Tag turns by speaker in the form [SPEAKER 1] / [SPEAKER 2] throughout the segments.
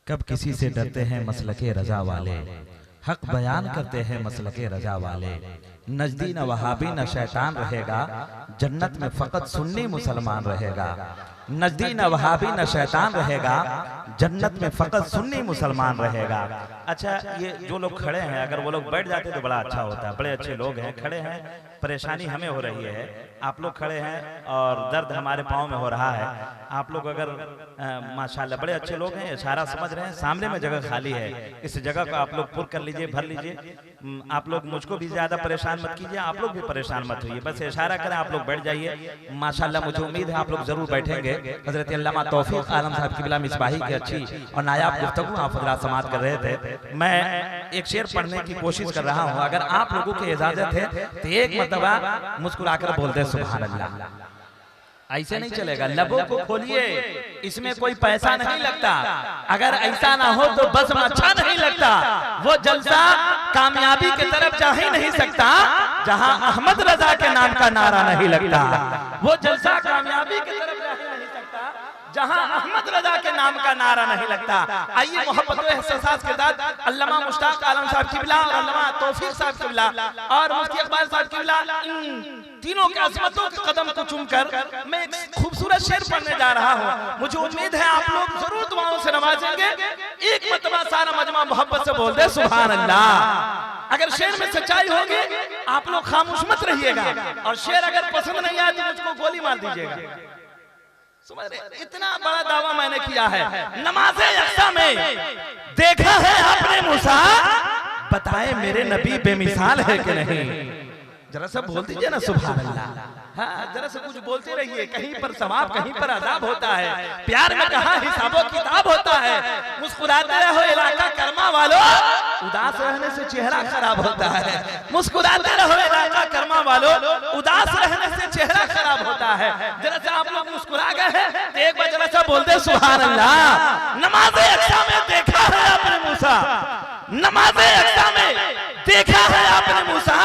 [SPEAKER 1] कब किसी से डरते हैं मसलके रजा वाले, हक बयान करते हैं मसलके रजा वाले। नजदी न वहाबी न शैतान रहेगा, जन्नत में फकत सुन्नी मुसलमान रहेगा। नजदी न वहाबी न शैतान रहेगा, जन्नत में फकत सुन्नी मुसलमान रहेगा। अच्छा, ये जो लोग खड़े हैं अगर वो लोग बैठ जाते तो बड़ा अच्छा होता। बड़े अच्छे लोग हैं, खड़े हैं, परेशानी हमें हो रही है, आप लोग खड़े हैं और दर्द हमारे पाँव में हो रहा है। आप लोग अगर माशाल्लाह बड़े अच्छे लोग हैं, इशारा समझ रहे हैं, सामने में जगह खाली है, इस जगह को आप लोग पुर कर लीजिए, भर लीजिए। आप लोग मुझको भी ज्यादा परेशान मत कीजिए, आप लोग भी परेशान मत होइए, बस इशारा करें, आप लोग बैठ जाइए। माशाल्लाह मुझे उम्मीद है आप लोग जरूर बैठेंगे। हजरत अल्लामा तौफीक आलम साहब की बिला मिसबाही की अच्छी और नायाब गुफ्तगू आप हजरात समात कर रहे थे। मैं एक शेर पढ़ने की कोशिश कर रहा हूँ, अगर आप लोगों की इजाजत है तो एक मर्तबा मुस्कुराकर बोल दे सुभान अल्लाह। ऐसे नहीं चलेगा, लबों को खोलिए, इसमें कोई पैसा नहीं लगता। अगर ऐसा ना हो तो बस अच्छा नहीं लगता। वो जलसा कामयाबी की तरफ जा ही नहीं सकता जहां अहमद रजा के नाम का नारा नहीं लगता। वो जलसा कामयाबी की तरफ जा ही नहीं सकता जहां अहमद रजा के नाम का नारा नहीं लगता। आइए मोहब्बत व एहसास के साथ अल्लामा मुश्ताक आलम साहब की बिला और अल्लामा तौफीक साहब की बिला और मुफ्ती इकबाल साहब की बिला, इन तीनों के अजमतों के कदम को चूमकर मैं एक खूबसूरत शेर पढ़ने जा रहा हूँ। मुझे उम्मीद है आप लोग जरूर दुआओं से नवाजेंगे। एक मर्तबा सारा मजमा मोहब्बत से बोल दे सुभान अल्लाह। अगर शेर में सच्चाई होगी आप लोग खामोश मत रहिएगा, और शेर अगर पसंद नहीं आए तो मुझको गोली मार दीजिएगा। समझ रहे? इतना बड़ा दावा मैंने किया है। नमाज़े यक्सा में देखा है आपने मूसा, बताए मेरे नबी बेमिसाल है कि नहीं। जरा सा बोल दीजिए ना सुभान अल्लाह। हाँ, जरा से कुछ बोलते रहिए। कहीं पर सवाब कहीं पर अजाब होता है। प्यार में कहाँ हिसाबो किताब होता है। मुस्कुराते रहो इलाका कर्मा वालों, उदास रहने से चेहरा खराब होता है। मुस्कुराते रहो इलाका कर्मा वालों, उदास रहने से चेहरा खराब होता है। जरा से आप लोग मुस्कुरा गए हैं तो एक बार जरा सा बोलते सुभान अल्लाह। नमाज़े यक्सा में देखा है आपने मूसा, नमाज़े यक्सा में देखा है आपने मूसा,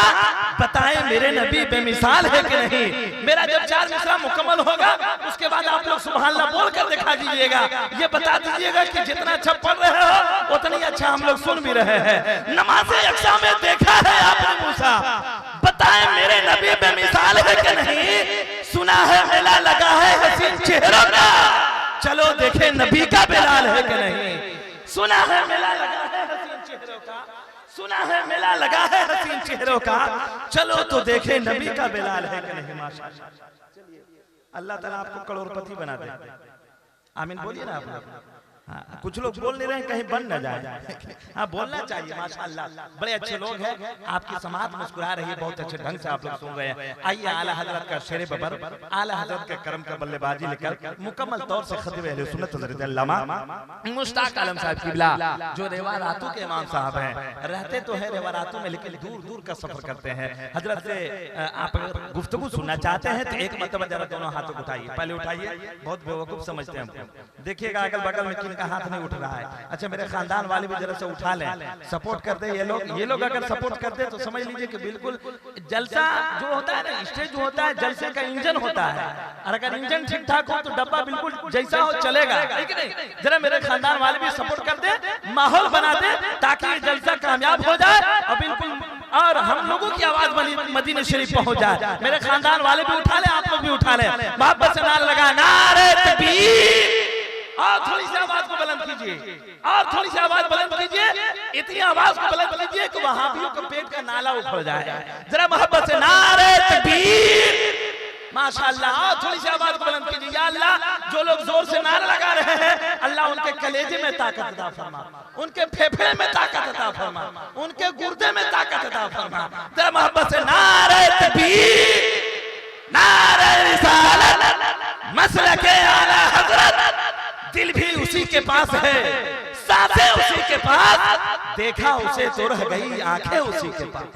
[SPEAKER 1] बताएं मेरे नबी बेमिसाल है कि नहीं। मेरा जब 4 मिसरा मुकम्मल होगा उसके बाद आप लोग सुभान अल्लाह बोल कर दिखा दीजिएगा। ये बता दीजिएगा कि जितना अच्छा पढ़ रहे हो उतनी अच्छा हम लोग सुन भी रहे हैं। नमाज़े यक्सा में देखा है आपने मूसा, बताएं मेरे नबी बेमिसाल है कि नहीं। सुना है मेला लगा है हसीन चेहरों का, चलो देखे नबी का बिलाल है कि नहीं। सुना है मेला लगा है हसीन चेहरों का, सुना है मेला लगा है हसीन चेहरों का, चलो तो देखे नबी का बिलाल है कि नहीं। माशाअल्लाह, चलिए अल्लाह ताला आपको करोड़पति बना दे। आमीन बोलिए ना आप लोग। हाँ, कुछ लोग बोल नहीं रहे कहीं बन न जाए। हाँ, बोलना चाहिए। माशाअल्लाह बड़े अच्छे लोग हैं, आपकी समात मुस्कुरा रही है, बहुत अच्छे ढंग से आप लोग सुन रहे हैं। आइए आला हजरत का शेर बबर, आला हजरत के करम का बल्लेबाजी लेकर मुकम्मल तौर से खतीब अहले सुन्नत हजरत अल्लामा मुश्ताक आलम साहब की बिला, जो रेवारातू के इमाम साहब हैं, रहते तो है रेवारातू में लेकिन दूर दूर का सफर करते हैं। हजरत से आप अगर गुफ्तगू सुनना चाहते हैं तो एक मरतबा जरा दोनों हाथों को उठाइए, पहले उठाइए, बहुत बेवकूफ समझते हैं हमको। देखिएगा अगल बगल में का हाथ नहीं उठ रहा है। अच्छा, मेरे खानदान वाले भी जरा से उठा लें, सपोर्ट करते हैं ये लोग अगर सपोर्ट करते तो समझ लीजिए कि बिल्कुल जलसा जो होता है ना, स्टेज जो होता है जलसे का इंजन होता है, और अगर इंजन ठीक ठाक हो तो डब्बा बिल्कुल जैसा हो चलेगा, है कि नहीं। जरा मेरे खानदान वाले भी सपोर्ट कर दे, माहौल बना दे ताकि ये जलसा कामयाब हो जाए और बिल्कुल और हम लोगों की आवाज मदीना शरीफ पहुंच जाए। मेरे खानदान वाले भी उठा ले, आप लोग भी उठा ले, मोहब्बत से नारा लगा नारे तकबीर। और थोड़ी सी आवाज को बुलंद कीजिए, और थोड़ी सी आवाज बुलंद कीजिए, इतनी आवाज को बुलंद कीजिए कि वहाबियों के पेट का नाला उखड़ जाए। जरा मोहब्बत से नारे तकबीर। माशाअल्लाह, और थोड़ी सी आवाज को बुलंद कीजिए। या अल्लाह, जो लोग जोर से नारा लगा रहे हैं, अल्लाह उनके कलेजे में ताकत अता फरमा, उनके फेफड़े में ताकत अता फरमा, उनके गुर्दे में ताकत अता फरमा। जरा मोहब्बत से नारे तकबीर, नारे रिसालत, मसलके आला हजरत। दिल भी उसी के पास है, सांसें उसी के पास, देखा उसे तो रह गई आंखें उसी के पास।